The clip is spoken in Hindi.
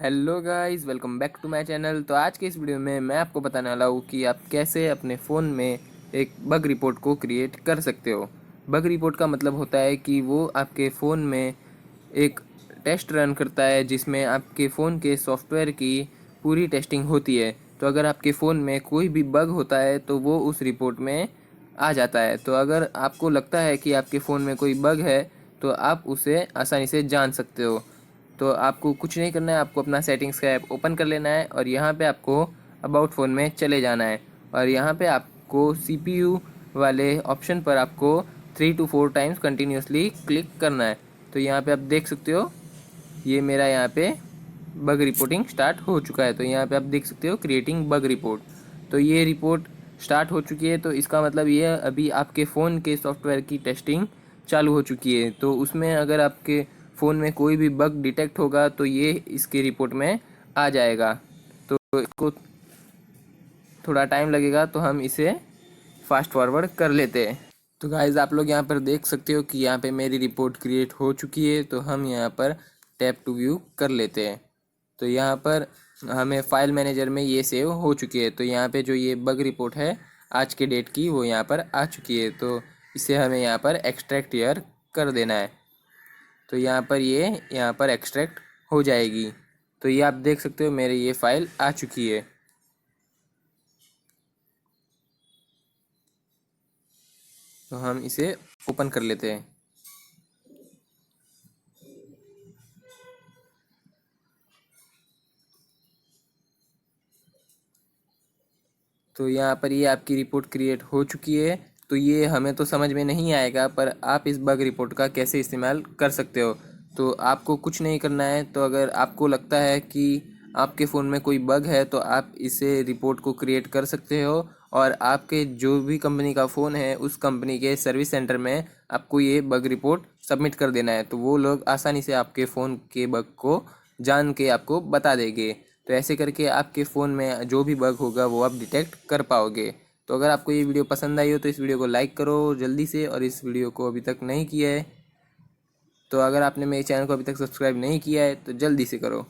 Hello guys, welcome back to my channel. तो आज के इस वीडियो में मैं आपको बताने वाला हूँ कि आप कैसे अपने फ़ोन में एक बग रिपोर्ट को क्रिएट कर सकते हो। बग रिपोर्ट का मतलब होता है कि वो आपके फ़ोन में एक टेस्ट रन करता है जिसमें आपके फ़ोन के सॉफ्टवेयर की पूरी टेस्टिंग होती है। तो अगर आपके फ़ोन में कोई भी बग होता है तो वो उस रिपोर्ट में आ जाता है। तो अगर आपको लगता है कि आपके फ़ोन में कोई बग है तो आप उसे आसानी से जान सकते हो। तो आपको कुछ नहीं करना है, आपको अपना सेटिंग्स का ऐप ओपन कर लेना है और यहाँ पे आपको अबाउट फ़ोन में चले जाना है और यहाँ पे आपको CPU वाले ऑप्शन पर आपको 3 to 4 टाइम्स कंटिन्यूसली क्लिक करना है। तो यहाँ पे आप देख सकते हो ये मेरा यहाँ पे बग रिपोर्टिंग स्टार्ट हो चुका है। तो यहाँ पे आप देख सकते हो क्रिएटिंग बग रिपोर्ट। तो ये रिपोर्ट स्टार्ट हो चुकी है, तो इसका मतलब ये अभी आपके फ़ोन के सॉफ्टवेयर की टेस्टिंग चालू हो चुकी है। तो उसमें अगर आपके फ़ोन में कोई भी बग डिटेक्ट होगा तो ये इसकी रिपोर्ट में आ जाएगा। तो इसको थोड़ा टाइम लगेगा, तो हम इसे फास्ट फॉरवर्ड कर लेते हैं। तो गाइज़, आप लोग यहाँ पर देख सकते हो कि यहाँ पे मेरी रिपोर्ट क्रिएट हो चुकी है। तो हम यहाँ पर टैप टू व्यू कर लेते हैं। तो यहाँ पर हमें फाइल मैनेजर में ये सेव हो चुकी है। तो यहाँ पे जो ये बग रिपोर्ट है आज के डेट की, वो यहाँ पर आ चुकी है। तो इसे हमें यहाँ पर एक्सट्रैक्ट हियर कर देना है। तो यहाँ पर ये यहाँ पर एक्सट्रैक्ट हो जाएगी। तो ये आप देख सकते हो मेरी ये फ़ाइल आ चुकी है। तो हम इसे ओपन कर लेते हैं। तो यहाँ पर ये आपकी रिपोर्ट क्रिएट हो चुकी है। तो ये हमें तो समझ में नहीं आएगा, पर आप इस बग रिपोर्ट का कैसे इस्तेमाल कर सकते हो। तो आपको कुछ नहीं करना है। तो अगर आपको लगता है कि आपके फ़ोन में कोई बग है तो आप इसे रिपोर्ट को क्रिएट कर सकते हो और आपके जो भी कंपनी का फ़ोन है उस कंपनी के सर्विस सेंटर में आपको ये बग रिपोर्ट सबमिट कर देना है। तो वो लोग आसानी से आपके फ़ोन के बग को जान के आपको बता देंगे। तो ऐसे करके आपके फ़ोन में जो भी बग होगा वो आप डिटेक्ट कर पाओगे। तो अगर आपको ये वीडियो पसंद आई हो तो इस वीडियो को लाइक करो जल्दी से, और इस वीडियो को अभी तक नहीं किया है तो अगर आपने मेरे चैनल को अभी तक सब्सक्राइब नहीं किया है तो जल्दी से करो।